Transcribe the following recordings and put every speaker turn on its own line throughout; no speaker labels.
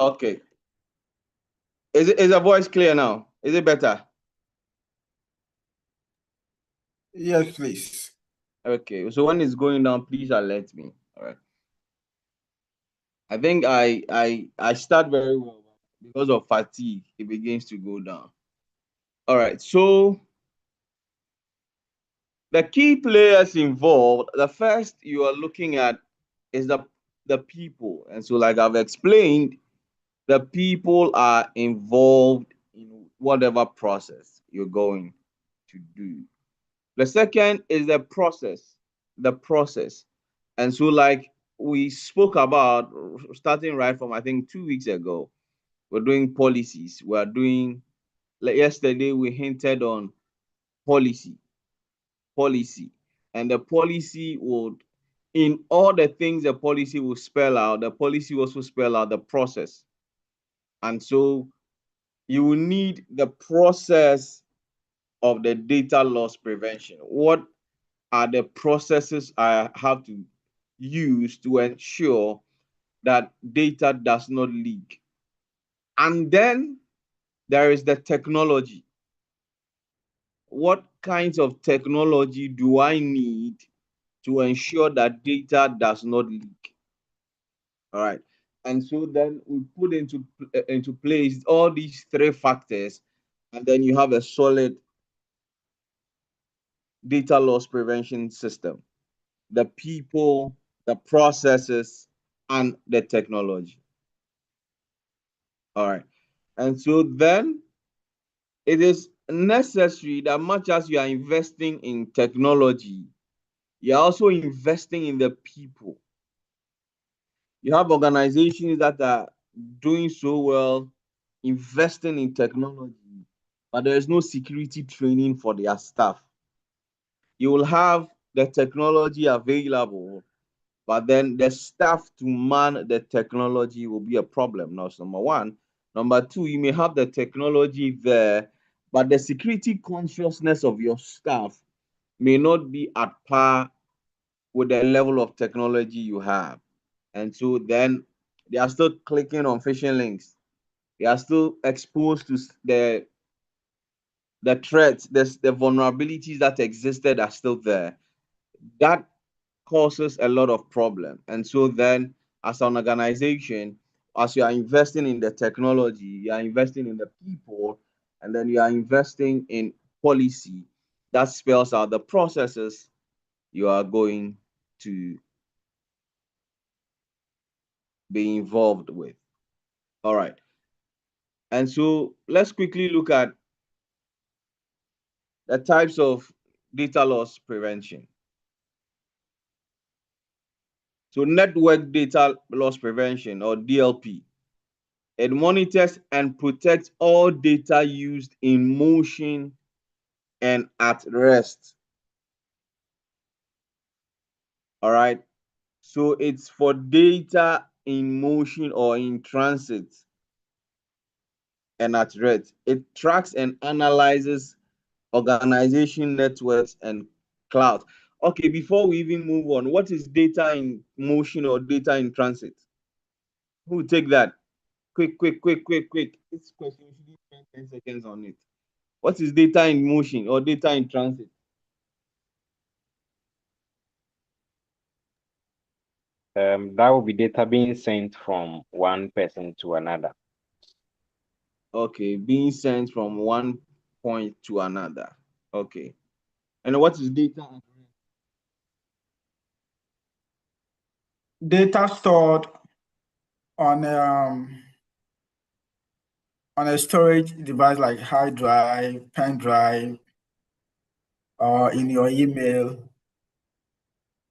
Okay. Is the voice clear now? Is it better?
Yes, please.
Okay. So when it's going down, please alert me. All right. I think I start very well because of fatigue. It begins to go down. All right. So the key players involved, the first you are looking at is the people. And so, like I've explained, the people are involved in whatever process you're going to do. The second is the process, the process. And so, like we spoke about, starting right from I think 2 weeks ago, we're doing policies. We're doing, like yesterday, we hinted on policy, policy. And the policy would, in all the things the policy will spell out, the policy also spell out the process. And so you will need the process of the data loss prevention. What are the processes I have to use to ensure that data does not leak? And then there is the technology. What kinds of technology do I need to ensure that data does not leak? All right. And so then we put into place all these three factors, and then you have a solid data loss prevention system: the people, the processes, and the technology. All right. And so then it is necessary that much as you are investing in technology, you're also investing in the people. You have organizations that are doing so well, investing in technology, but there is no security training for their staff. You will have the technology available, but then the staff to man the technology will be a problem. That's number one. Number two, you may have the technology there, but the security consciousness of your staff may not be at par with the level of technology you have. And so then they are still clicking on phishing links. They are still exposed to the threats, the vulnerabilities that existed are still there. That causes a lot of problem. And so then, as an organization, as you are investing in the technology, you are investing in the people, and then you are investing in policy that spells out the processes you are going to be involved with. All right. And so let's quickly look at the types of data loss prevention. So network data loss prevention, or DLP, it monitors and protects all data used in motion and at rest. All right. So it's for data in motion or in transit and at rest. It tracks and analyzes organization networks and cloud. Okay, before we even move on, what is data in motion or data in transit? Who will take that? Quick, quick, quick, quick, quick. This question, we should spend 10 seconds on it. What is data in motion or data in transit?
That will be data being sent from one person to another.
Okay, being sent from one point to another. Okay. And what is data at rest?
Data stored on a storage device like hard drive, pen drive, or in your email.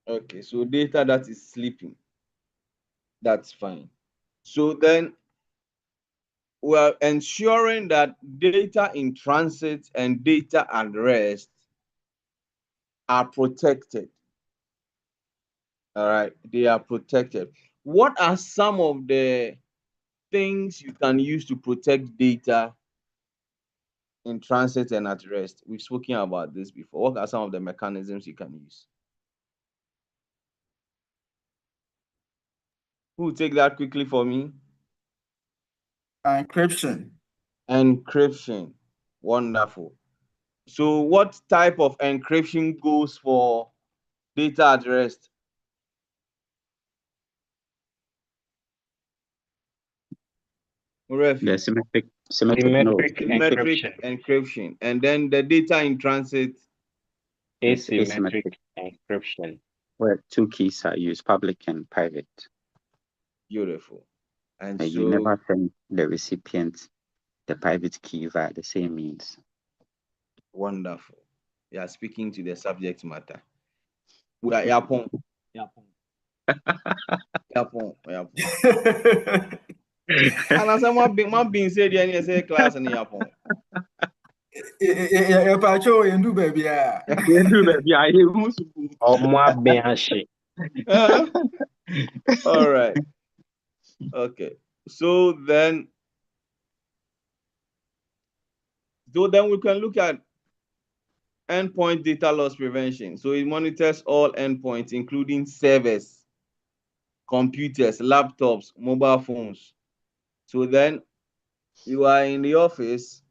Okay, so data that is sleeping. That's fine. So then we're ensuring that data in transit and data at rest are protected. All right, they are protected. What are some of the things you can use to protect data in transit and at rest? We've spoken about this before. What are some of the mechanisms you can use? Who will take that quickly for me?
Encryption.
Encryption. Wonderful. So what type of encryption goes for data at rest?
The symmetric node.
Symmetric
Symmetric
encryption.
encryption. And then the data in transit.
Asymmetric encryption.
Where two keys are used, public and private.
Beautiful. And so
you never send the recipient the private key via the same means.
Wonderful. You are speaking to the subject matter. We are Yapon. Yapon. And as I'm being said, you say class in Yapon.
Pacho, you do baby.
All right. Okay. So then we can look at endpoint data loss prevention. So it monitors all endpoints, including servers, computers, laptops, mobile phones. So then you are in the office,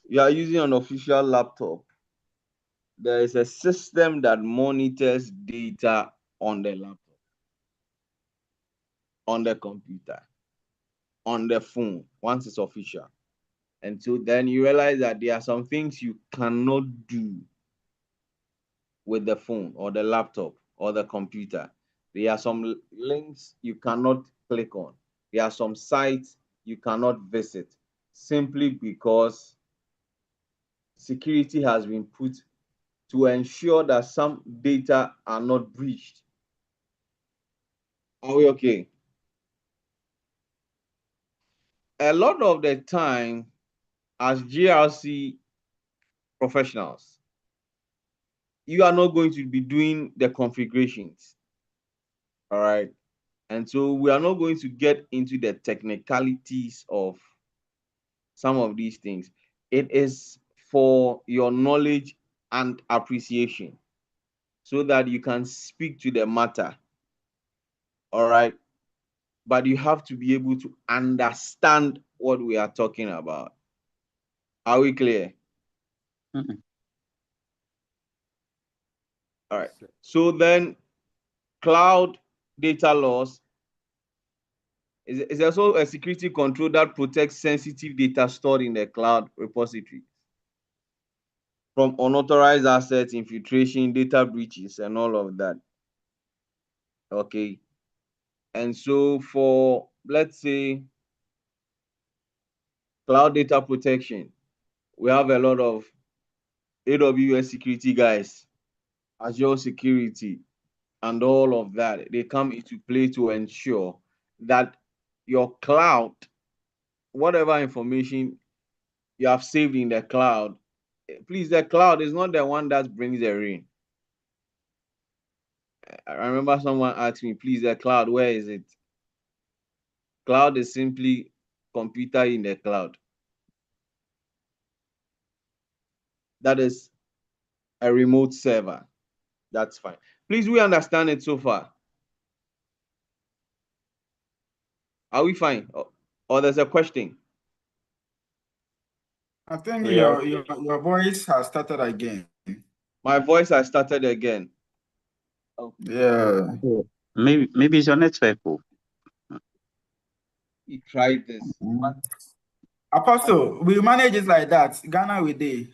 you are using an official laptop. There is a system that monitors data on the laptop, on the computer, on the phone, once it's official. And so then you realize that there are some things you cannot do with the phone or the laptop or the computer. There are some links you cannot click on. There are some sites you cannot visit simply because security has been put to ensure that some data are not breached. Are we okay? A lot of the time, as GRC professionals, you are not going to be doing the configurations. All right. And so we are not going to get into the technicalities of some of these things. It is for your knowledge and appreciation so that you can speak to the matter. All right. But you have to be able to understand what we are talking about. Are we clear?
Mm-mm.
All right. So then cloud data loss is also a security control that protects sensitive data stored in the cloud repository from unauthorized assets, infiltration, data breaches, and all of that. Okay. And so for, let's say, cloud data protection, we have a lot of AWS security guys, Azure security, and all of that. They come into play to ensure that your cloud, whatever information you have saved in the cloud, please, the cloud is not the one that brings the rain. I remember someone asked me, please, the cloud, where is it? Cloud is simply computer in the cloud. That is a remote server. That's fine. Please, we understand it so far. Are we fine? Or there's a question?
I think your voice has started again.
My voice has started again.
Yeah.
Maybe it's your network.
We tried this.
Apostle, we manage it like that. Ghana with the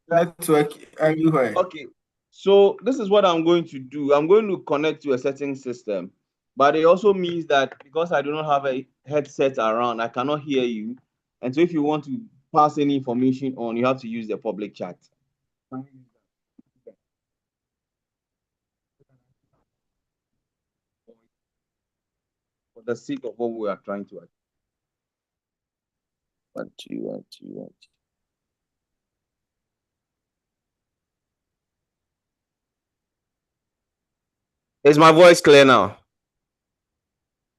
network everywhere.
Okay. So this is what I'm going to do. I'm going to connect to a certain system, but it also means that because I do not have a headset around, I cannot hear you. And so if you want to pass any information on, you have to use the public chat. For the sake of what we are trying to achieve. What you. Is my voice clear now?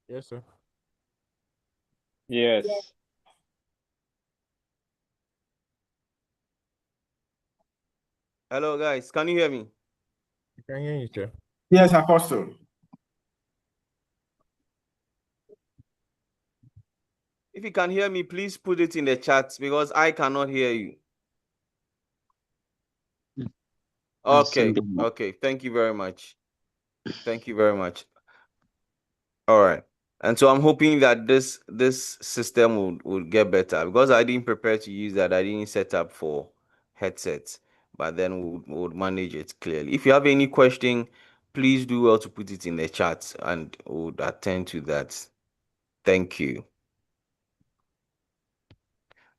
Yes, sir.
Yes.
Hello, guys. Can you hear me?
I can hear you, sir.
Yes, Apostle.
If you can hear me, please put it in the chat because I cannot hear you. Okay. Okay. Thank you very much. Thank you very much. All right. And so I'm hoping that this system would get better because I didn't prepare to use that. I didn't set up for headsets, but then we'll manage it clearly. If you have any question, please do well to put it in the chat and we'll attend to that. Thank you.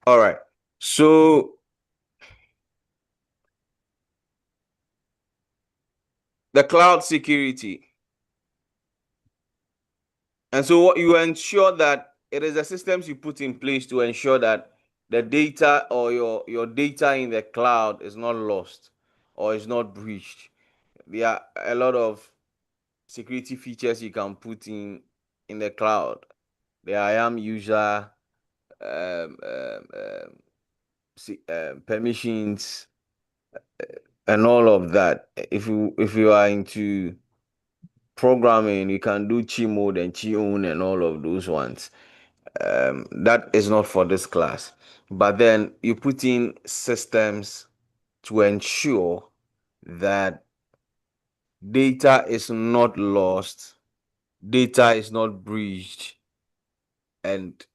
All right. So the cloud security. And so what you ensure that it is the systems you put in place to ensure that the data or your data in the cloud is not lost or is not breached. There are a lot of security features you can put in the cloud. The IAM user permissions and all of that. If you are into programming, you can do chi mode and chi own and all of those ones. That is not for this class, but then you put in systems to ensure that data is not lost, data is not breached, and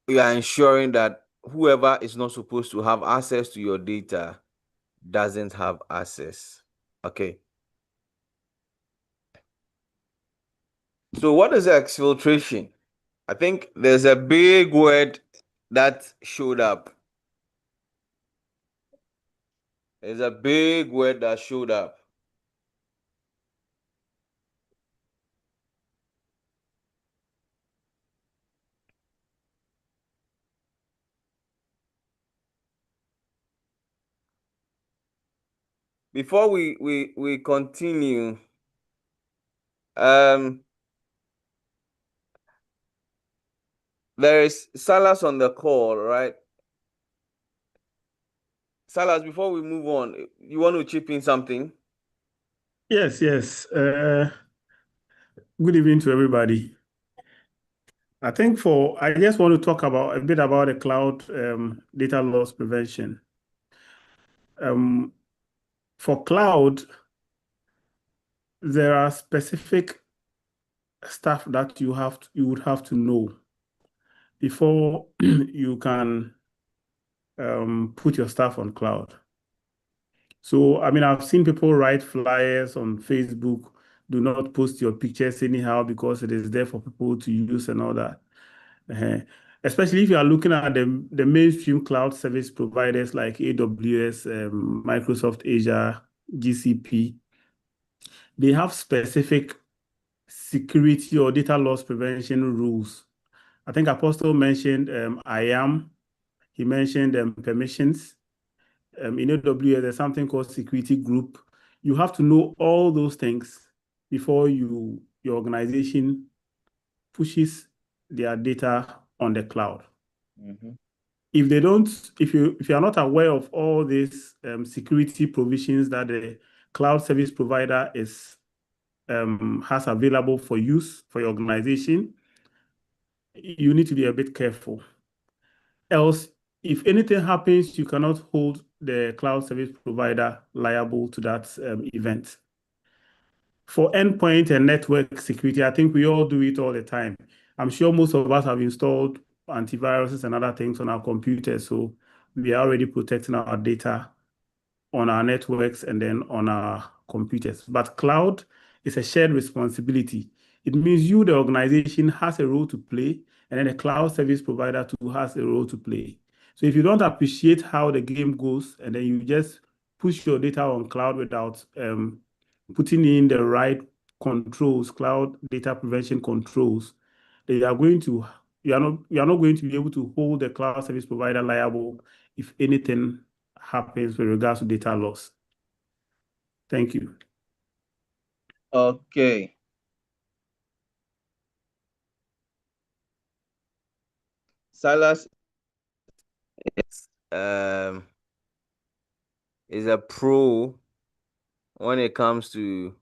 you are ensuring that whoever is not supposed to have access to your data doesn't have access. Okay. So what is exfiltration? I think there's a big word that showed up. There's a big word that showed up. Before we continue, there is Salas on the call, right? Salas, before we move on, you want to chip in something?
Yes. Good evening to everybody. I just want to talk about a bit about the cloud data loss prevention. For cloud, there are specific stuff that you would have to know before you can put your stuff on cloud. So, I mean, I've seen people write flyers on Facebook, do not post your pictures anyhow because it is there for people to use and all that. Especially if you are looking at the mainstream cloud service providers like AWS, Microsoft Azure, GCP, they have specific security or data loss prevention rules. I think Apostle mentioned IAM. He mentioned permissions. In AWS, there's something called security group. You have to know all those things before your organization pushes their data on the cloud.
Mm-hmm.
If you are not aware of all these security provisions that the cloud service provider has available for use for your organization, you need to be a bit careful. Else, if anything happens, you cannot hold the cloud service provider liable to that event. For endpoint and network security, I think we all do it all the time. I'm sure most of us have installed antiviruses and other things on our computers, so we are already protecting our data on our networks and then on our computers. But cloud is a shared responsibility. It means you, the organization, has a role to play, and then the cloud service provider too has a role to play. So if you don't appreciate how the game goes, and then you just push your data on cloud without putting in the right controls, cloud data prevention controls, then you are not going to be able to hold the cloud service provider liable if anything happens with regards to data loss. Thank you.
Okay. Silas is a pro when it comes to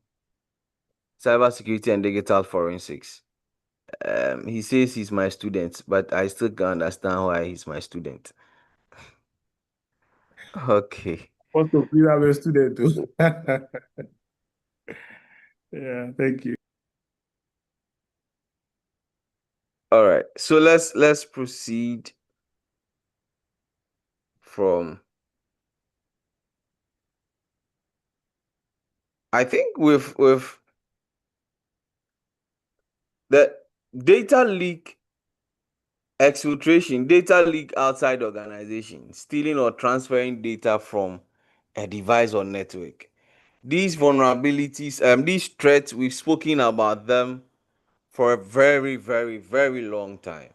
cybersecurity and digital forensics. He says he's my student, but I still can't understand why he's my student. Okay.
Want to be a student too. Yeah, thank you.
All right. So let's proceed from. I think with the data leak exfiltration, data leak outside organization, stealing or transferring data from a device or network. These vulnerabilities, these threats, we've spoken about them for a very, very, very long time.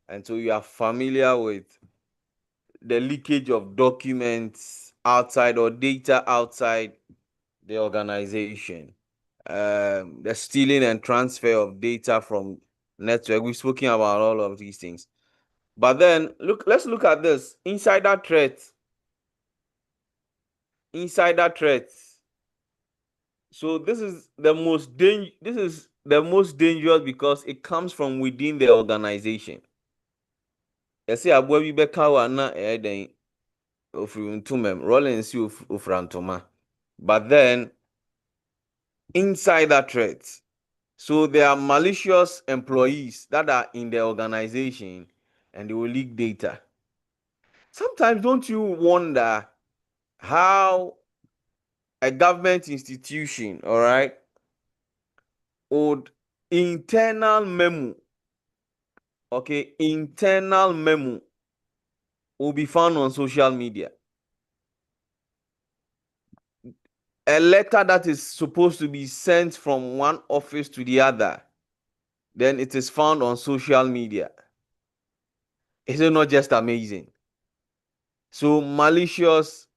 And so you are familiar with the leakage of documents outside or data outside the organization, the stealing and transfer of data from network. We've spoken about all of these things. But then let's look at this insider threats. Insider threats. So this is the most dangerous because it comes from within the organization. You see, Abu Beka na den ofrintumem Rollins ofrantoma. But then insider threats. So there are malicious employees that are in the organization and they will leak data. Sometimes don't you wonder how a government institution, all right, would internal memo will be found on social media. A letter that is supposed to be sent from one office to the other, then it is found on social media. Is it not just amazing? So malicious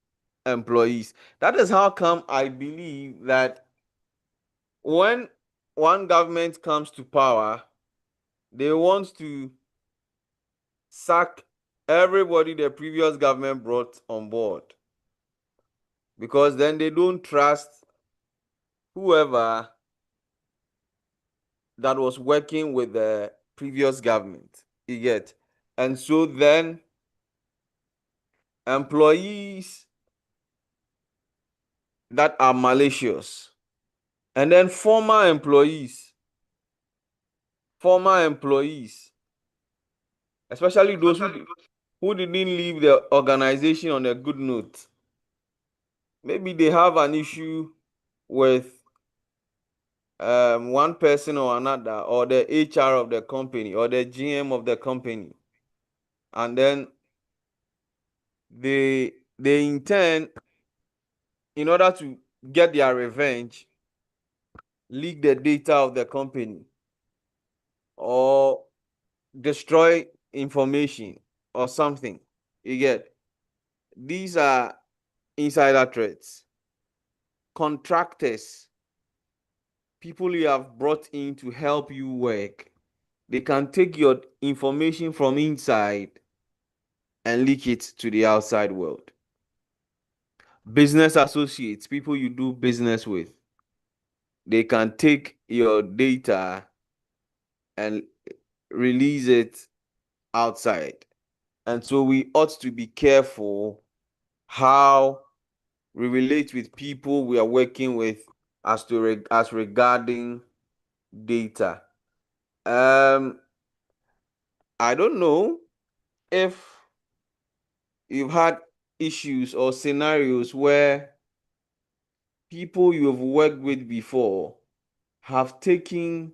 employees. That is how come I believe that when one government comes to power, they want to sack everybody the previous government brought on board, because then they don't trust whoever that was working with the previous government. You get? And so then employees that are malicious, and then former employees, especially those who didn't leave the organization on a good note. Maybe they have an issue with one person or another, or the HR of the company, or the GM of the company, and then they intend, in order to get their revenge, leak the data of the company or destroy information or something. You get? These are insider threats. Contractors, people you have brought in to help you work, they can take your information from inside and leak it to the outside world. Business associates, people you do business with, they can take your data and release it outside. And so we ought to be careful how we relate with people we are working with as regarding data. I don't know if you've had issues or scenarios where people you have worked with before have taken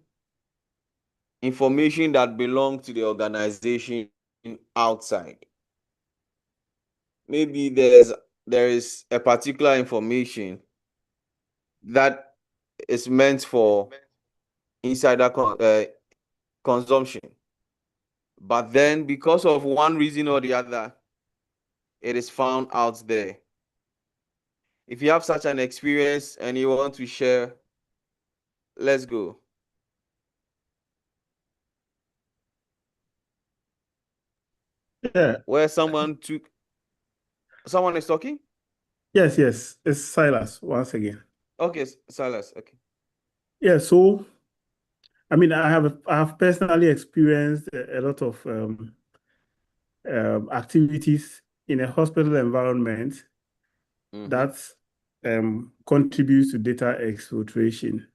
information that belongs to the organization outside. Maybe there is a particular information that is meant for insider consumption, but then because of one reason or the other, it is found out there. If you have such an experience and you want to share, let's go.
Yeah.
Where someone is talking?
Yes, it's Silas once again.
Okay, Silas. Okay.
Yeah, so I mean, I have personally experienced a lot of activities in a hospital environment that contributes to data exfiltration.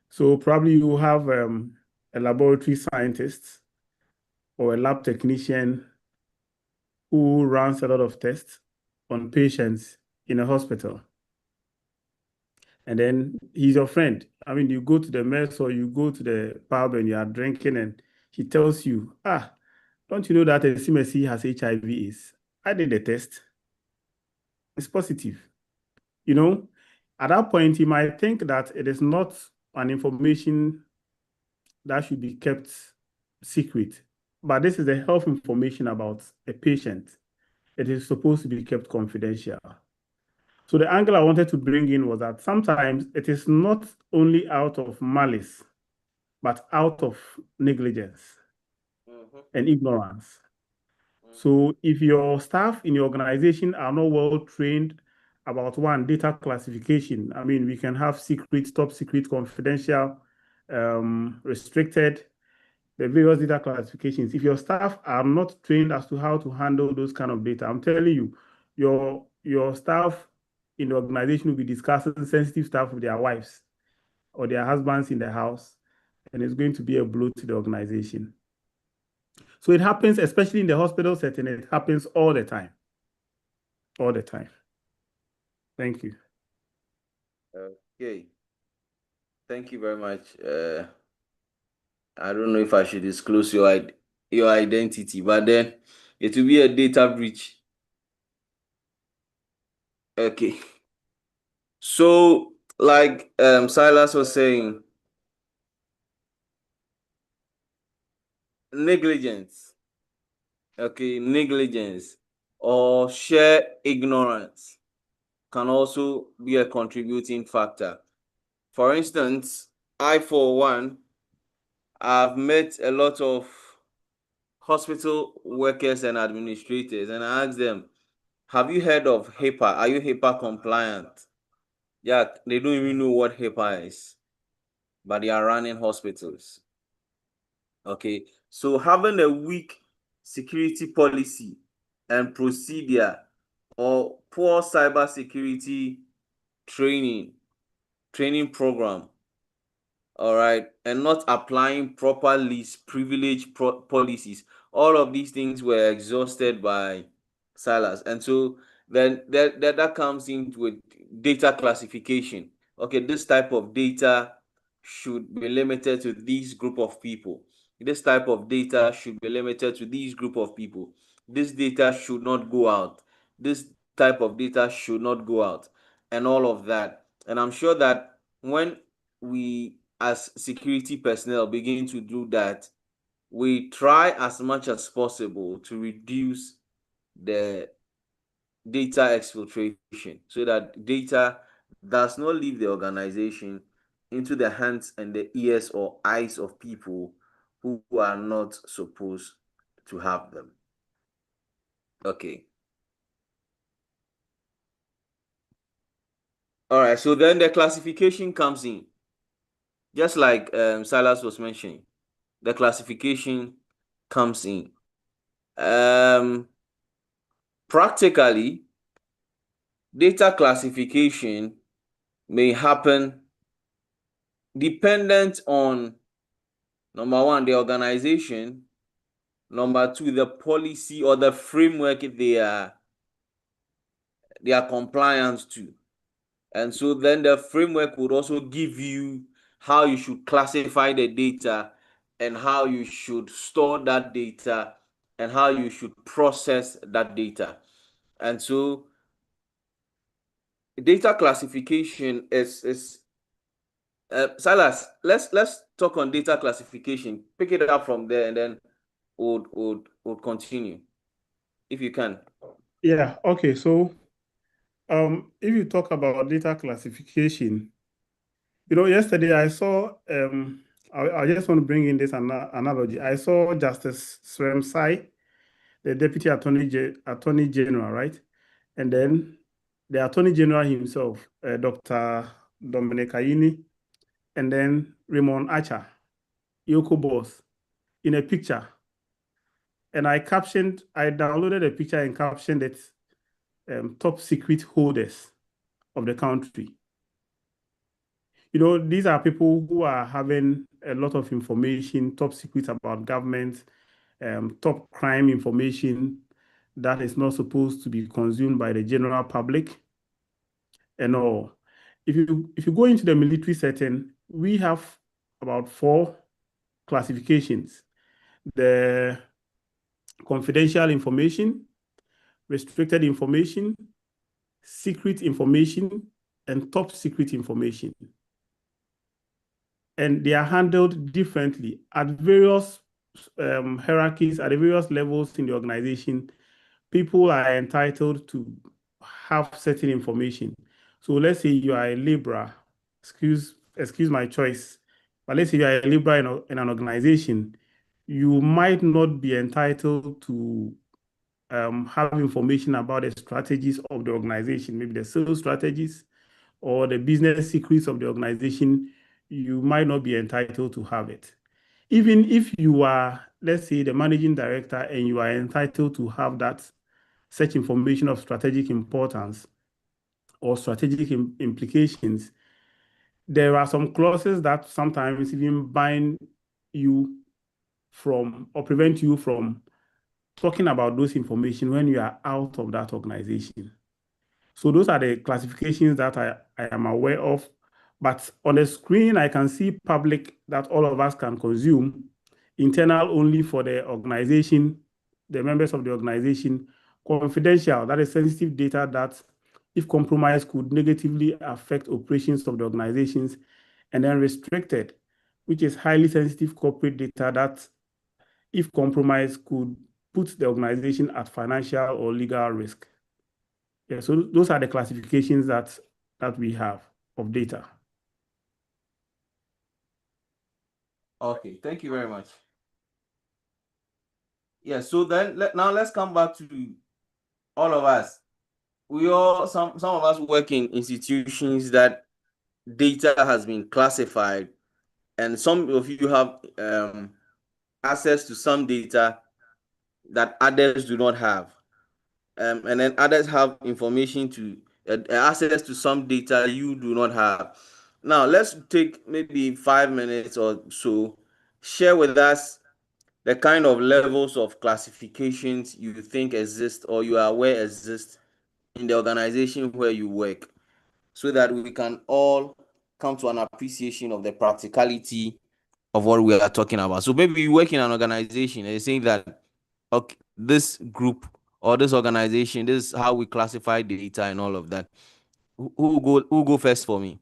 So probably you have a laboratory scientist or a lab technician who runs a lot of tests on patients in a hospital. And then he's your friend. I mean, you go to the mess or you go to the pub and you are drinking and he tells you, don't you know that CMSC has HIV/AIDS? I did the test. It's positive. You know, at that point, he might think that it is not an information that should be kept secret, but this is the health information about a patient. It is supposed to be kept confidential. So the angle I wanted to bring in was that sometimes it is not only out of malice, but out of negligence and ignorance. So if your staff in your organization are not well trained about data classification, I mean, we can have secret, top secret, confidential, restricted, the various data classifications. If your staff are not trained as to how to handle those kind of data, I'm telling you, your staff in the organization will be discussing sensitive stuff with their wives or their husbands in the house, and it's going to be a blow to the organization. So it happens, especially in the hospital setting, it happens all the time. All the time. Thank you.
Okay. Thank you very much. I don't know if I should disclose your identity, but then it will be a data breach. Okay. So, like Silas was saying, negligence. Okay, negligence or sheer ignorance can also be a contributing factor. For instance, I, for one, I've met a lot of hospital workers and administrators, and I asked them, have you heard of HIPAA? Are you HIPAA compliant? Yeah, they don't even know what HIPAA is, but they are running hospitals. Okay, so having a weak security policy and procedure or poor cybersecurity training program, all right, and not applying proper least privilege policies, all of these things were exhausted by Silas. And so then that comes into with data classification. Okay, this type of data should be limited to this group of people. This type of data should be limited to this group of people. This data should not go out. This type of data should not go out, and all of that. And I'm sure that when we as security personnel begin to do that, we try as much as possible to reduce the data exfiltration so that data does not leave the organization into the hands and the ears or eyes of people who are not supposed to have them. Okay. All right, so then the classification comes in. Just like Silas was mentioning, the classification comes in. Practically, data classification may happen dependent on, number one, the organization, number two, the policy or the framework they are compliant to. And so then the framework would also give you how you should classify the data and how you should store that data and how you should process that data. And so data classification is Silas, let's talk on data classification. Pick it up from there and then we'll continue if you can.
Yeah, okay. So if you talk about data classification, yesterday I saw I just want to bring in this analogy. I saw Justice Sremsai, the Deputy Attorney General, right? And then the Attorney General himself, Dr. Dominic Ayini, and then Raymond Archer, Yoko Boss, in a picture. And I downloaded a picture and captioned it, top secret holders of the country. You know, these are people who are having a lot of information, top secrets about government, top crime information that is not supposed to be consumed by the general public and all. If you go into the military setting, we have about 4 classifications: the confidential information, restricted information, secret information, and top secret information. And they are handled differently at various hierarchies, at the various levels in the organization. People are entitled to have certain information. So let's say you are a laborer, excuse my choice, but let's say you are a laborer in an organization, you might not be entitled to have information about the strategies of the organization, maybe the sales strategies or the business secrets of the organization. You might not be entitled to have it. Even if you are, let's say, the managing director and you are entitled to have that such information of strategic importance or strategic implications, there are some clauses that sometimes even bind you from or prevent you from talking about those information when you are out of that organization. So those are the classifications that I am aware of. But on the screen, I can see public that all of us can consume, internal only for the organization, the members of the organization, confidential, that is sensitive data that, if compromised, could negatively affect operations of the organizations, and then restricted, which is highly sensitive corporate data that, if compromised, could put the organization at financial or legal risk. Yeah, so those are the classifications that we have of data.
Okay, thank you very much. Yeah, so then now let's come back to all of us. We all, some of us work in institutions that data has been classified, and some of you have access to some data that others do not have. And then others have information to access to some data you do not have. Now, let's take maybe 5 minutes or so, share with us the kind of levels of classifications you think exist or you are aware exist in the organization where you work, so that we can all come to an appreciation of the practicality of what we are talking about. So maybe you work in an organization and you're saying that, okay, this group or this organization, this is how we classify data and all of that. Who go first for me?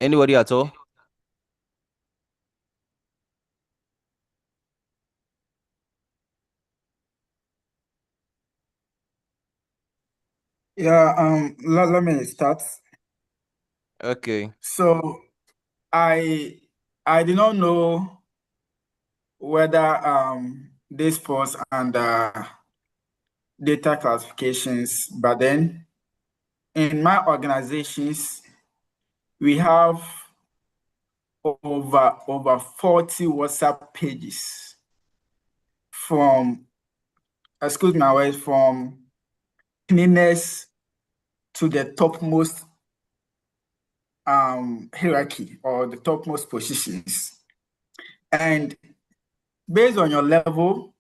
Anybody at all?
Yeah, let me start.
Okay.
So I do not know whether this falls under data classifications, but then in my organizations, we have over 40 WhatsApp pages from, excuse my words, from cleaners to the topmost hierarchy or the topmost positions. And based on your level,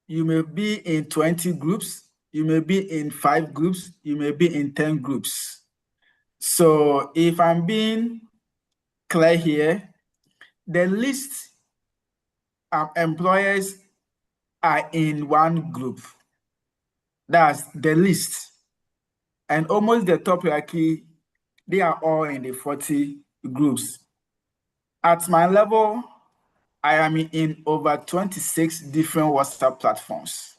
you may be in 20 groups, you may be in 5 groups, you may be in 10 groups. So if I'm being clear here, the least employers are in one group. That's the least. And almost the top hierarchy, they are all in the 40 groups. At my level, I am in over 26 different WhatsApp platforms.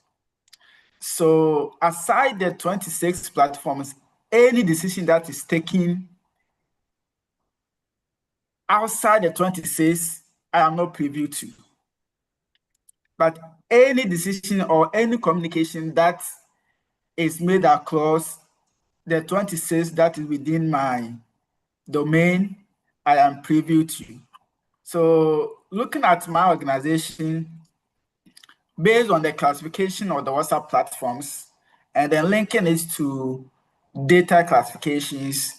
So aside the 26 platforms, any decision that is taken outside the 26, I am not privy to. But any decision or any communication that is made across the 26 that is within my domain, I am privy to. So looking at my organization, based on the classification of the WhatsApp platforms, and then linking it to data classifications,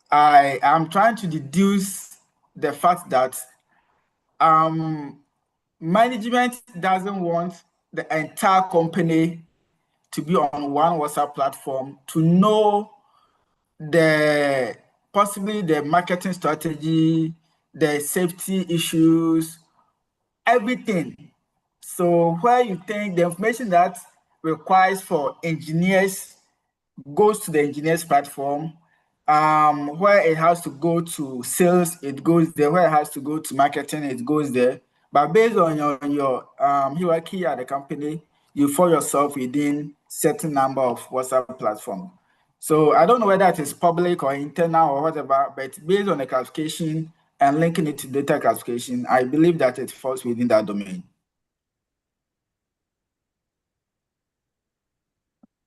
I am trying to deduce the fact that management doesn't want the entire company to be on one WhatsApp platform to know possibly the marketing strategy, the safety issues, everything. So where you think the information that requires for engineers goes to the engineers platform, where it has to go to sales, it goes there. Where it has to go to marketing, it goes there. But based on your hierarchy at the company, you find yourself within certain number of WhatsApp platform. So I don't know whether it is public or internal or whatever, but based on the classification and linking it to data classification, I believe that it falls within that domain.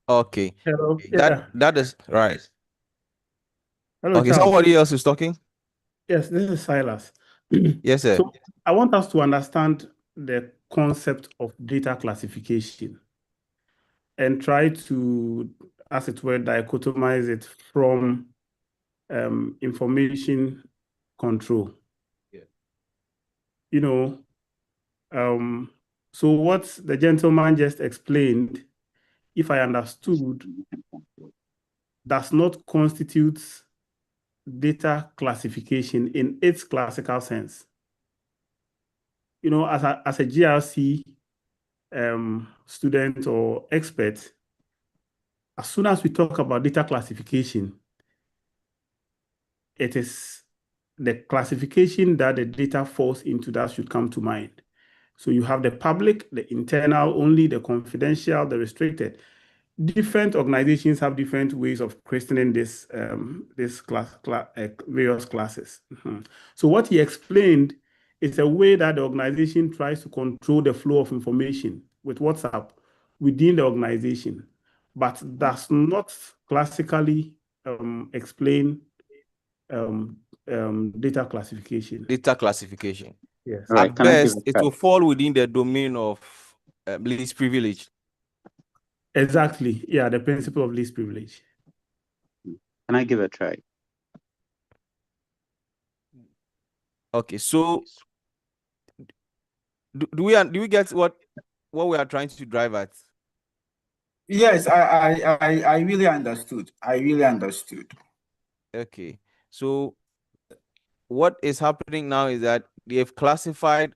Okay.
Hello.
That is right.
Hello,
Okay,
Charles.
somebody else is talking.
Yes, this is Silas.
Yes, sir.
So I want us to understand the concept of data classification and try to, as it were, dichotomize it from information control.
Yeah.
You know, so what the gentleman just explained, if I understood, does not constitute data classification in its classical sense. You know, as a GRC student or expert, as soon as we talk about data classification, it is the classification that the data falls into that should come to mind. So you have the public, the internal only, the confidential, the restricted. Different organizations have different ways of questioning this various classes. So what he explained is a way that the organization tries to control the flow of information with WhatsApp within the organization, but does not classically explain data classification.
Data classification.
Yes.
All right,
At
can I give
best,
a
it
try?
will fall within the domain of least privilege.
Exactly. Yeah, the principle of least privilege.
Can I give a try?
Okay, so do we get what we are trying to drive at?
Yes, I really understood. I really understood.
Okay, so what is happening now is that they've classified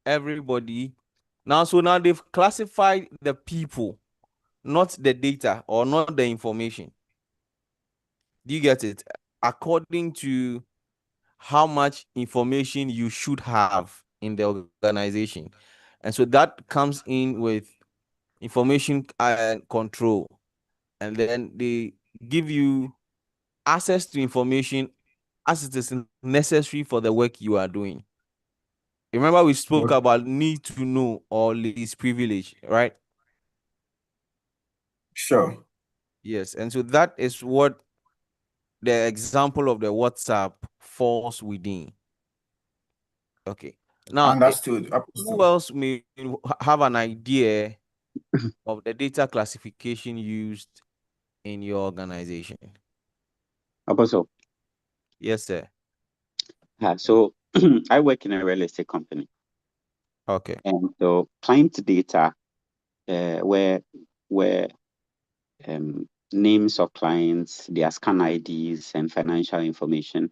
everybody now. So now they've classified the people, not the data or not the information. Do you get it? According to how much information you should have in the organization. And so that comes in with information control. And then they give you access to information as it is necessary for the work you are doing. Remember, we spoke about need to know or least privilege, right?
Sure.
Yes. And so that is what the example of the WhatsApp falls within. Okay. Now,
Understood.
who else may have an idea of the data classification used in your organization?
Apostle.
Yes, sir.
So I work in a real estate company.
Okay.
And so client data, where names of clients, their scan IDs and financial information,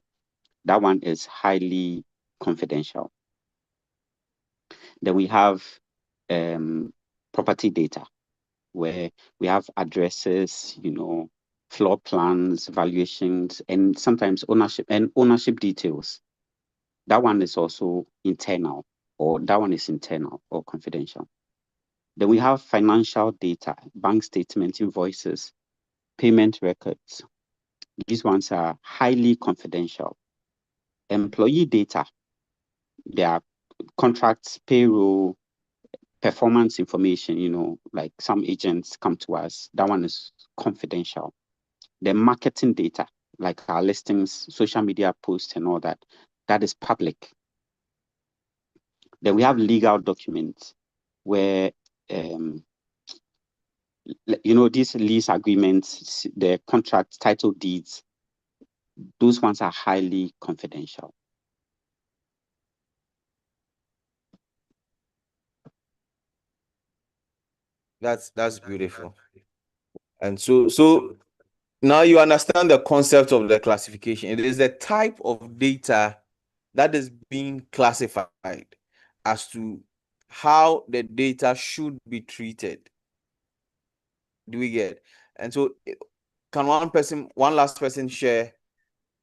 that one is highly confidential. Then we have property data, where we have addresses, floor plans, valuations, and sometimes ownership details. That one is also internal, or that one is internal or confidential. Then we have financial data, bank statements, invoices, payment records. These ones are highly confidential. Employee data, there are contracts, payroll, performance information, you know, like some agents come to us, that one is confidential. The marketing data, like our listings, social media posts and all that, that is public. Then we have legal documents where, you know, these lease agreements, the contract, title deeds, those ones are highly confidential.
That's beautiful. And so now you understand the concept of the classification. It is the type of data that is being classified as to how the data should be treated. Do we get? And so can one last person share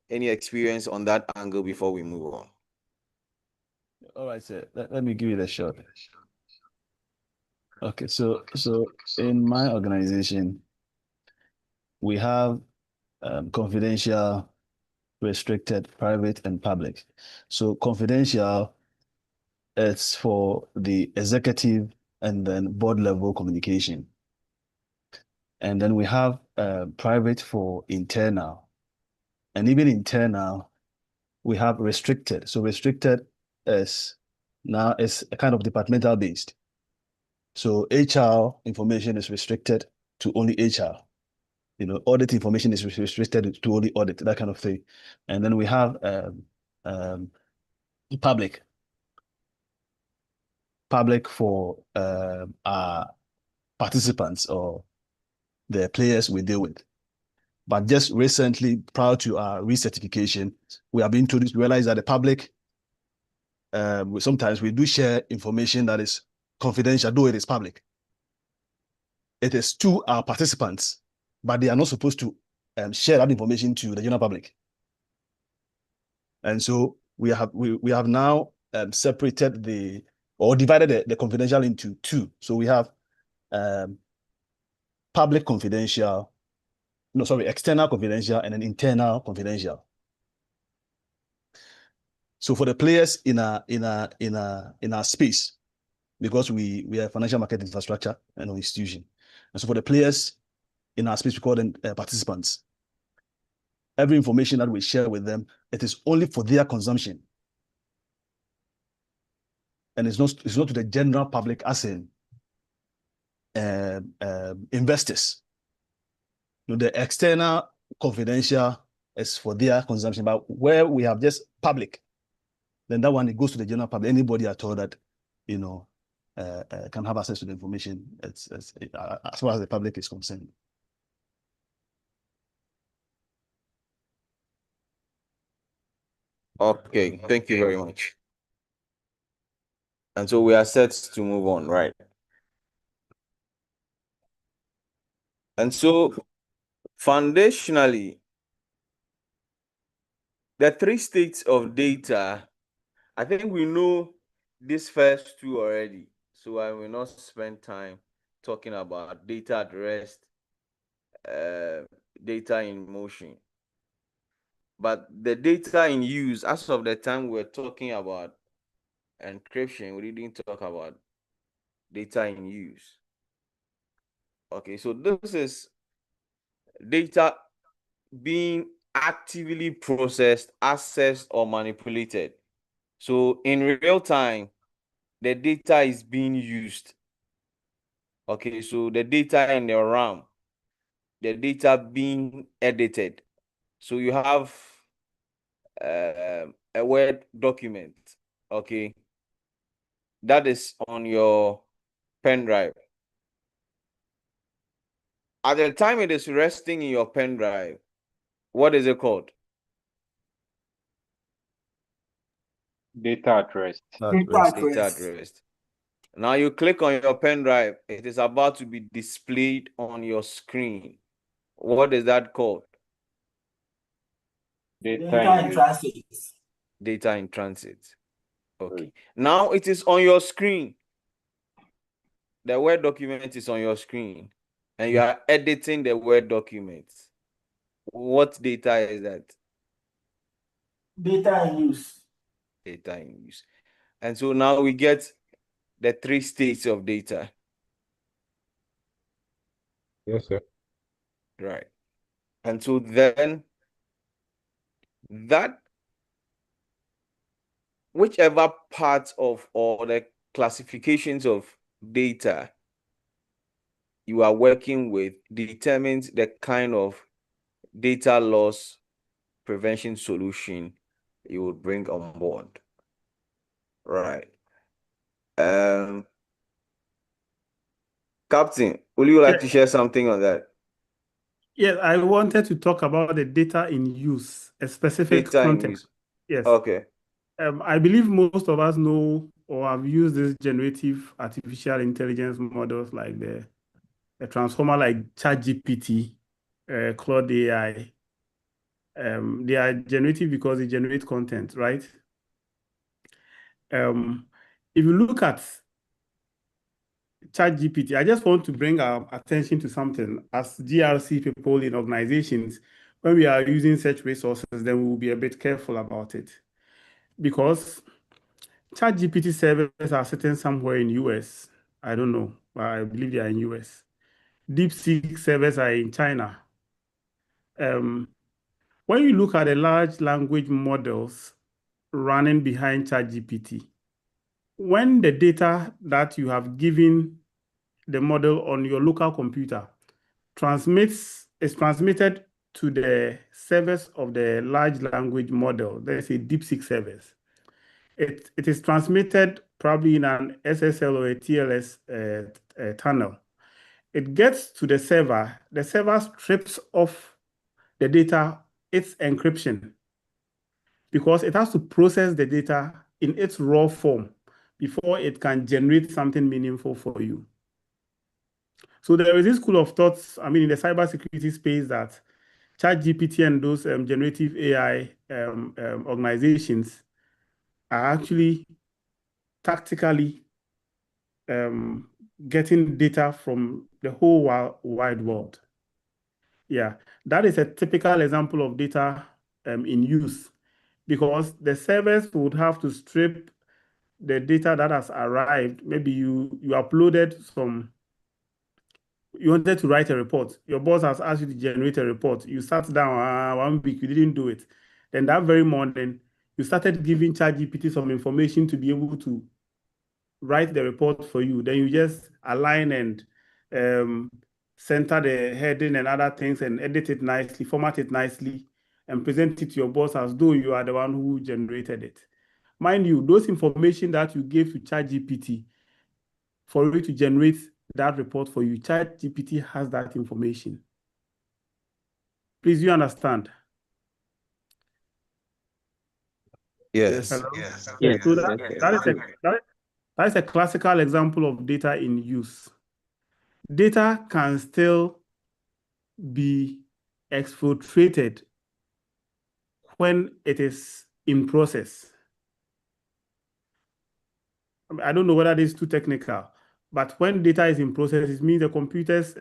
any experience on that angle before we move on?
All right, sir. Let me give it a shot. Okay, so in my organization, we have confidential, restricted, private, and public. So confidential is for the executive and then board level communication. And then we have private for internal. And even internal, we have restricted. So restricted is now is a kind of departmental based. So HR information is restricted to only HR. You know, audit information is restricted to only audit, that kind of thing. And then we have public for our participants or the players we deal with. But just recently, prior to our recertification, we have been introduced, realize that the public, sometimes we do share information that is confidential, though it is public. It is to our participants, but they are not supposed to share that information to the general public. And so we have now separated or divided the confidential into two. So we have public confidential, external confidential, and then internal confidential. So for the players in our space, because we are a financial market infrastructure and an institution, and so for the players in our space, we call them participants. Every information that we share with them, it is only for their consumption, and it's not to the general public as in investors. You know, the external confidential is for their consumption, but where we have just public, then that one, it goes to the general public. Anybody at all that, you know, can have access to the information as far as the public is concerned.
Okay, thank you very much. And so we are set to move on, right? And so foundationally, the three states of data, I think we know these first two already. So I will not spend time talking about data at rest, data in motion. But the data in use, as of the time we're talking about encryption, we didn't talk about data in use. Okay, so this is data being actively processed, accessed, or manipulated. So in real time, the data is being used. Okay, so the data in the RAM, the data being edited. So you have a Word document, okay, that is on your pen drive. At the time it is resting in your pen drive, what is it called?
Data at rest.
Data at rest. Now you click on your pen drive, it is about to be displayed on your screen. What is that called?
Data in
transit.
Data in transit. Okay. Now it is on your screen. The Word document is on your screen and you are editing the Word document. What data is that?
Data in use.
Data in use. And so now we get the 3 states of data?
Yes, sir.
Right. And so then that whichever part of or the classifications of data you are working with determines the kind of data loss prevention solution you would bring on board. Right. Captain, would you like to share something on that?
Yes, I wanted to talk about the data in use, a specific
Data in
context.
use.
Yes.
Okay.
I believe most of us know or have used these generative artificial intelligence models like the transformer like ChatGPT, Claude AI. They are generative because they generate content, right? If you look at ChatGPT, I just want to bring our attention to something. As GRC people in organizations, when we are using such resources, then we will be a bit careful about it. Because ChatGPT servers are sitting somewhere in US. I don't know, but I believe they are in US. DeepSeek servers are in China. When you look at the large language models running behind ChatGPT, when the data that you have given the model on your local computer is transmitted to the servers of the large language model, let's say DeepSeek servers, it is transmitted probably in an SSL or a TLS tunnel. It gets to the server strips off the data, its encryption, because it has to process the data in its raw form before it can generate something meaningful for you. So there is this school of thoughts, I mean, in the cybersecurity space, that ChatGPT and those generative AI organizations are actually tactically getting data from the whole wide world. Yeah, that is a typical example of data in use, because the servers would have to strip the data that has arrived. Maybe you uploaded you wanted to write a report. Your boss has asked you to generate a report. You sat down 1 week, you didn't do it. Then that very morning, you started giving ChatGPT some information to be able to write the report for you. Then you just align and center the heading and other things and edit it nicely, format it nicely, and present it to your boss as though you are the one who generated it. Mind you, those information that you gave to ChatGPT for it to generate that report for you, ChatGPT has that information. Please, you understand?
Yes.
Hello?
Yes.
So that is a classical example of data in use. Data can still be exfiltrated when it is in process. I don't know whether this is too technical, but when data is in process, it means the computer's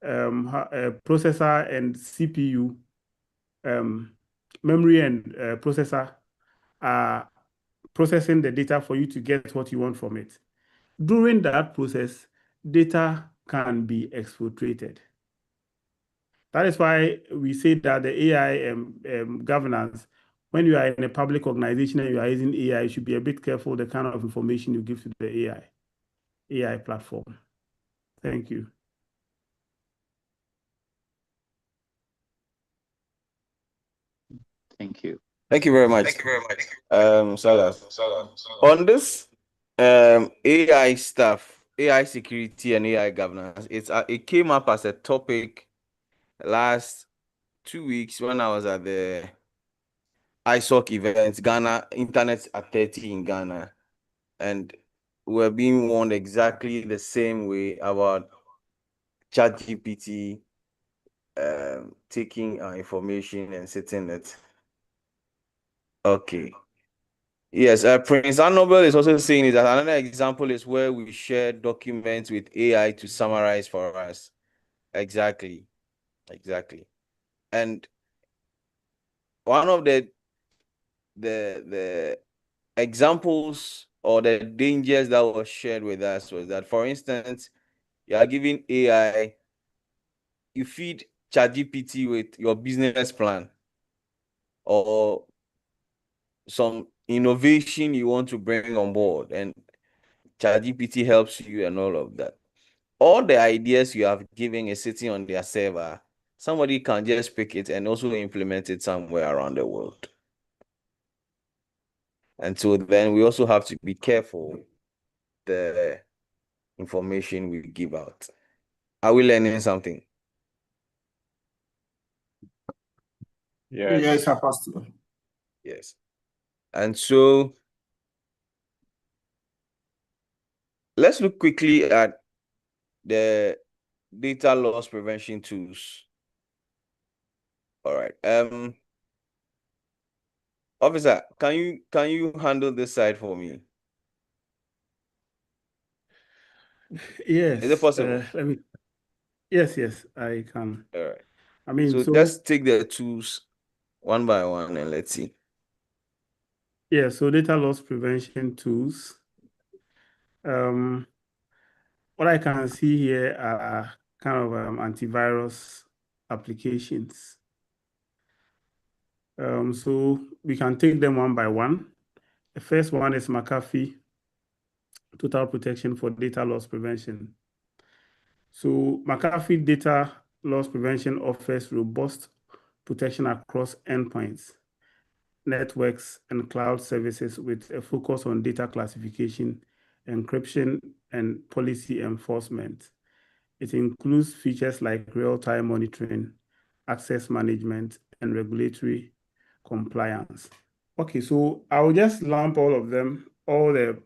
processor and CPU, memory and processor are processing the data for you to get what you want from it. During that process, data can be exfiltrated. That is why we say that the AI governance, when you are in a public organization and you are using AI, you should be a bit careful the kind of information you give to the AI platform. Thank you.
Thank you.
Thank you very much. Salas. On this AI stuff, AI security and AI governance, it came up as a topic last 2 weeks when I was at the ISOC event, Ghana, Internet at 30 in Ghana. And we're being warned exactly the same way about ChatGPT taking our information and setting it. Okay. Yes, Prince Annobel is also saying that another example is where we share documents with AI to summarize for us. Exactly. And one of the examples or the dangers that was shared with us was that, for instance, you are giving AI, you feed ChatGPT with your business plan or some innovation you want to bring on board, and ChatGPT helps you and all of that. All the ideas you have given is sitting on their server. Somebody can just pick it and also implement it somewhere around the world. And so then we also have to be careful the information we give out. Are we learning something?
Yes.
Yes, Apostle.
Yes. And so let's look quickly at the data loss prevention tools. All right. Officer, can you handle this side for me?
Yes.
Is it possible?
Yes, I can.
All right.
I mean,
So let's take the tools one by one and let's see.
yeah, so data loss prevention tools. What I can see here are kind of antivirus applications. So we can take them one by one. The first one is McAfee Total Protection for Data Loss Prevention. So McAfee Data Loss Prevention offers robust protection across endpoints, networks, and cloud services with a focus on data classification, encryption, and policy enforcement. It includes features like real-time monitoring, access management, and regulatory compliance. Okay, so I'll just lump all of them, all the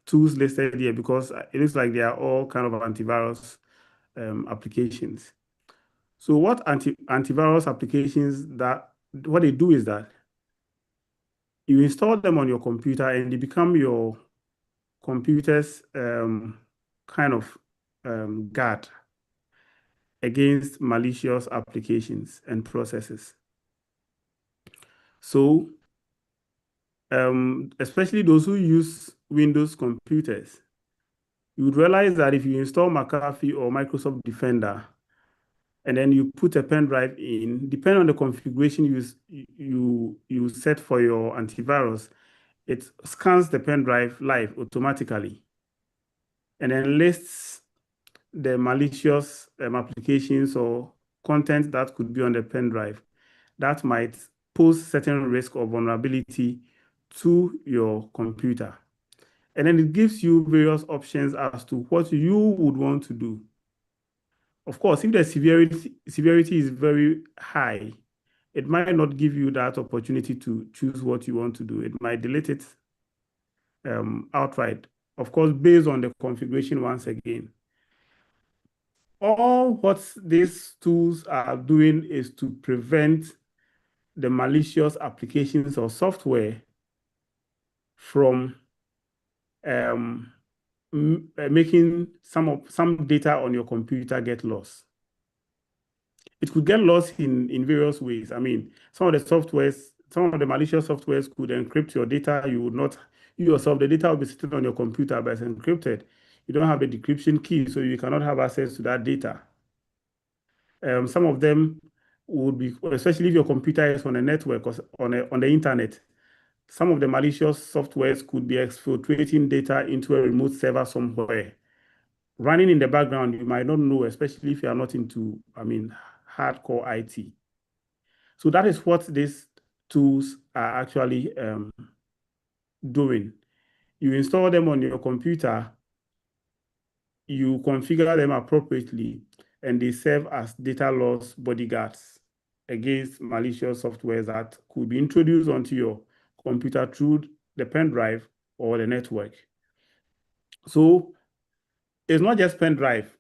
tools listed here, because it looks like they are all kind of antivirus applications. So what antivirus applications, what they do is that you install them on your computer and they become your computer's kind of guard against malicious applications and processes. So especially those who use Windows computers, you would realize that if you install McAfee or Microsoft Defender, and then you put a pen drive in, depending on the configuration you set for your antivirus, it scans the pen drive live automatically, and then lists the malicious applications or content that could be on the pen drive that might pose certain risk or vulnerability to your computer. And then it gives you various options as to what you would want to do. Of course, if the severity is very high, it might not give you that opportunity to choose what you want to do. It might delete it outright, of course, based on the configuration once again. All what these tools are doing is to prevent the malicious applications or software from making some data on your computer get lost. It could get lost in various ways. I mean, some of the malicious softwares could encrypt your data. You yourself, the data will be sitting on your computer, but it's encrypted. You don't have the decryption key, so you cannot have access to that data. Some of them would be, especially if your computer is on a network or on the internet, some of the malicious softwares could be exfiltrating data into a remote server somewhere. Running in the background, you might not know, especially if you are not into, hardcore IT. So that is what these tools are actually doing. You install them on your computer, you configure them appropriately, and they serve as data loss bodyguards against malicious software that could be introduced onto your computer through the pen drive or the network. So it's not just pen drive.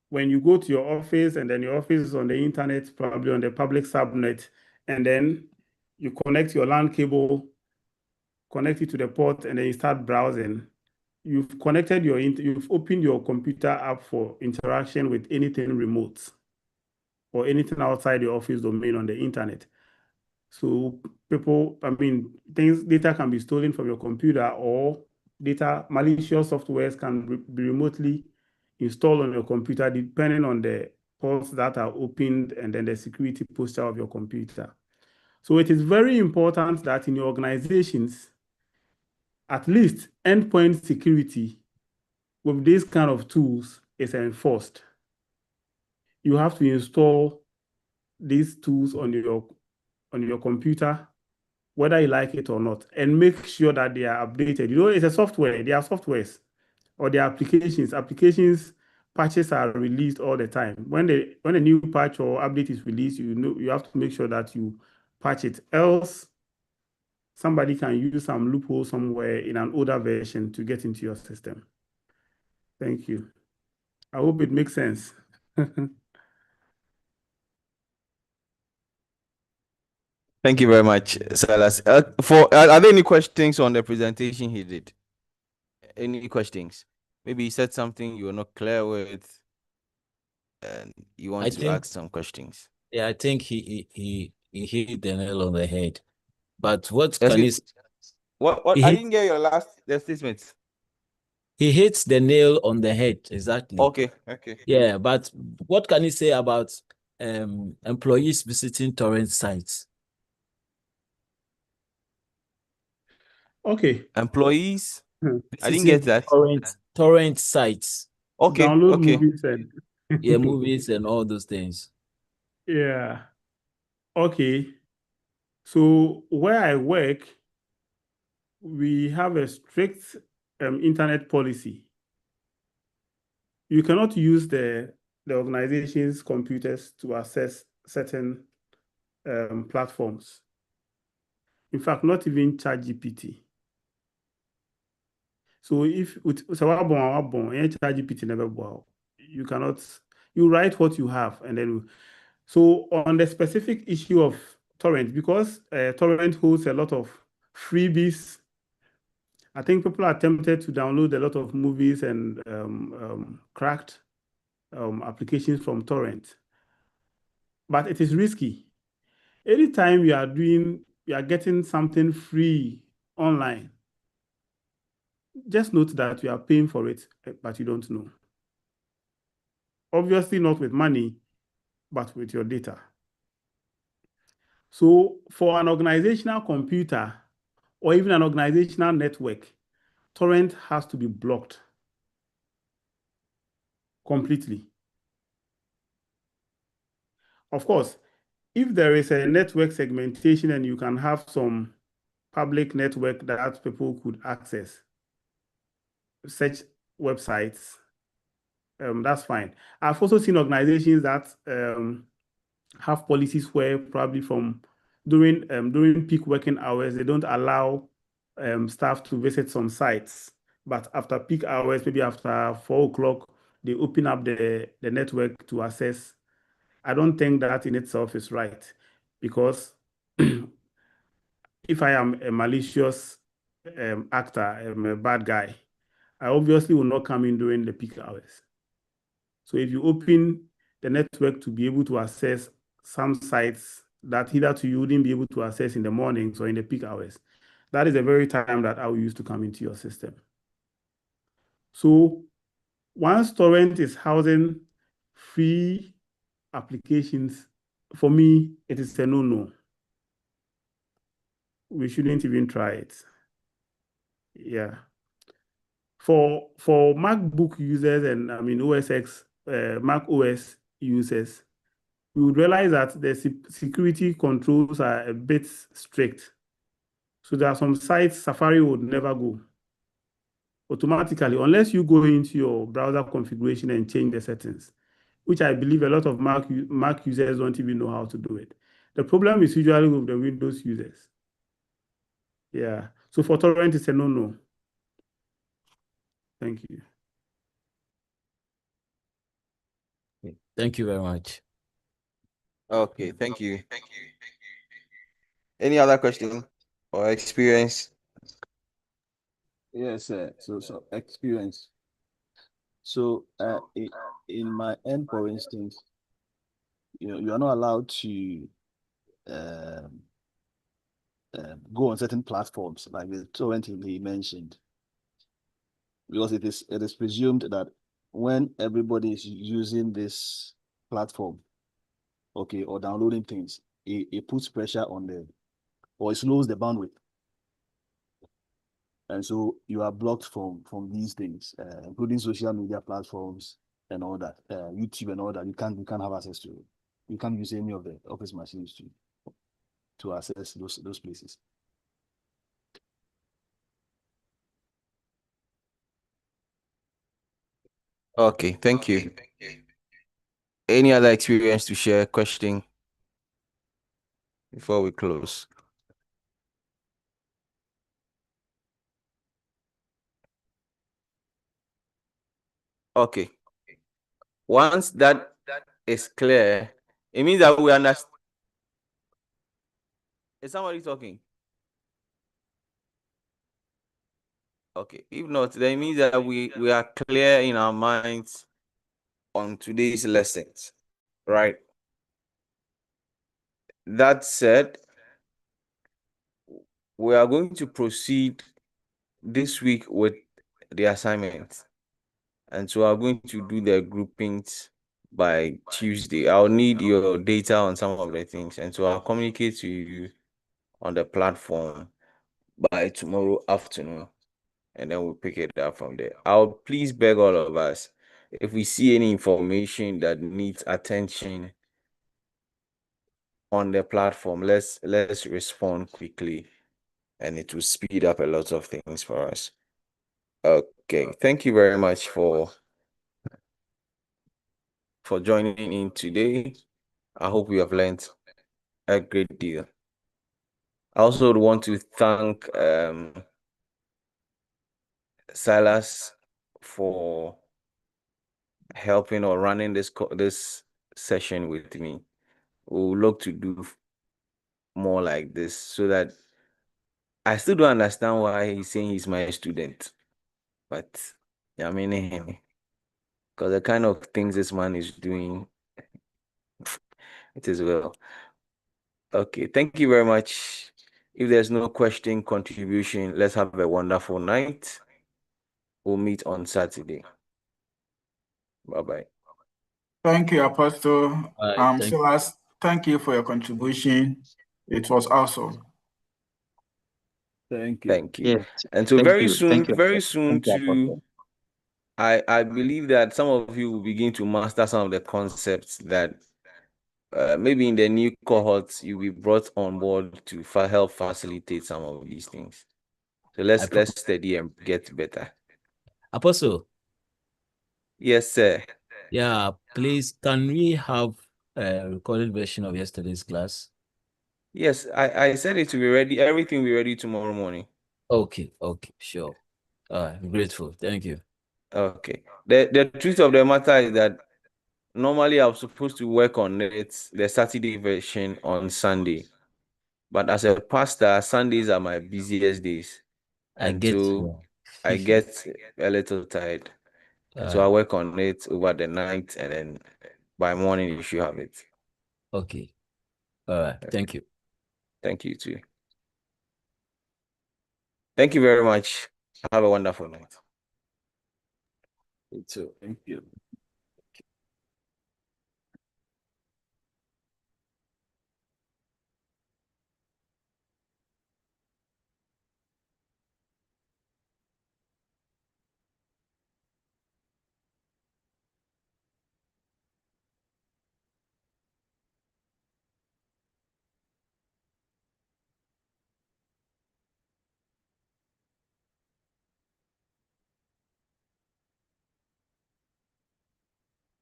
When you go to your office and then your office is on the internet, probably on the public subnet, and then you connect your LAN cable, connect it to the port, and then you start browsing. You've opened your computer up for interaction with anything remote or anything outside the office domain on the internet. So data can be stolen from your computer, or malicious softwares can be remotely installed on your computer depending on the ports that are opened and then the security posture of your computer. So it is very important that in your organizations, at least endpoint security with these kind of tools is enforced. You have to install these tools on your computer, whether you like it or not, and make sure that they are updated. It's a software. They are softwares or their applications. Applications patches are released all the time. When a new patch or update is released, you have to make sure that you patch it. Else, somebody can use some loophole somewhere in an older version to get into your system. Thank you. I hope it makes sense.
Thank you very much, Silas. Are there any questions on the presentation he did? Any questions? Maybe he said something you were not clear with, and you want to ask some questions.
Yeah, I think he hit the nail on the head. But what can he?
What? I didn't get your last statement.
He hits the nail on the head, exactly.
Okay.
Yeah, but what can you say about employees visiting torrent sites?
Okay.
Employees? I didn't get that.
Torrent sites.
Okay.
Download movies and
yeah, movies and all those things.
Yeah. Okay. So where I work, we have a strict internet policy. You cannot use the organization's computers to access certain platforms. In fact, not even ChatGPT. So if ChatGPT never wow, you cannot. You write what you have, and then. So on the specific issue of torrent, because torrent holds a lot of freebies, I think people are tempted to download a lot of movies and cracked applications from torrent. But it is risky. Anytime you are getting something free online, just note that you are paying for it, but you don't know. Obviously not with money, but with your data. So for an organizational computer or even an organizational network, torrent has to be blocked completely. Of course, if there is a network segmentation and you can have some public network that people could access, such websites, that's fine. I've also seen organizations that have policies where probably during peak working hours, they don't allow staff to visit some sites. But after peak hours, maybe after 4 o'clock, they open up the network to access. I don't think that in itself is right, because if I am a malicious actor, I'm a bad guy, I obviously will not come in during the peak hours. So if you open the network to be able to access some sites that hitherto you wouldn't be able to access in the mornings or in the peak hours, that is the very time that I will use to come into your system. So once torrent is housing free applications, for me, it is a no-no. We shouldn't even try it. Yeah. For MacBook users and OS X, Mac OS users, we would realize that the security controls are a bit strict. So there are some sites Safari would never go automatically unless you go into your browser configuration and change the settings, which I believe a lot of Mac users don't even know how to do it. The problem is usually with the Windows users. Yeah. So for torrent, it's a no-no. Thank you.
Thank you very much.
Okay, thank you. Any other question or experience?
Yes, sir. So experience. So in my end, for instance, you are not allowed to go on certain platforms like the torrent he mentioned, because it is presumed that when everybody is using this platform, okay, or downloading things, it puts pressure on them, or it slows the bandwidth, and so you are blocked from these things, including social media platforms and all that, YouTube and all that. You can't have access to it. You can't use any of the office machines to access those places.
Okay, thank you. Any other experience to share? Question before we close? Okay. Once that is clear, it means that we understand. Is somebody talking? Okay. If not, then it means that we are clear in our minds on today's lessons, right? That said, we are going to proceed this week with the assignments. And so I'm going to do the groupings by Tuesday. I'll need your data on some of the things. And so I'll communicate to you on the platform by tomorrow afternoon. And then we'll pick it up from there. I'll please beg all of us, if we see any information that needs attention on the platform, let's respond quickly, and it will speed up a lot of things for us. Okay, thank you very much for joining in today. I hope you have learned a great deal. I also want to thank Silas for helping or running this session with me. We'll look to do more like this, so that I still don't understand why he's saying he's my student. But I mean, because the kind of things this man is doing, it is well. Okay, thank you very much. If there's no question, contribution, let's have a wonderful night. We'll meet on Saturday. Bye-bye.
Thank you, Apostle.
Thank
Silas, thank you for your contribution. It was awesome.
Thank you.
Yes.
And so
Thank
very
you.
soon,
Thank you.
very soon
Thank you,
too,
Apostle.
I believe that some of you will begin to master some of the concepts that maybe in the new cohorts you'll be brought on board to help facilitate some of these things. So let's study and get better.
Apostle.
Yes, sir.
Yeah, please, can we have a recorded version of yesterday's class?
Yes, I said it to be ready. Everything will be ready tomorrow morning.
Okay, sure. I'm grateful. Thank you.
Okay. The truth of the matter is that normally I was supposed to work on it, the Saturday version, on Sunday. But as a pastor, Sundays are my busiest days. And so I get a little tired. And so I work on it over the night, and then by morning you should have it.
Okay. All right. Thank you.
Thank you too. Thank you very much. Have a wonderful night.
You too. Thank you.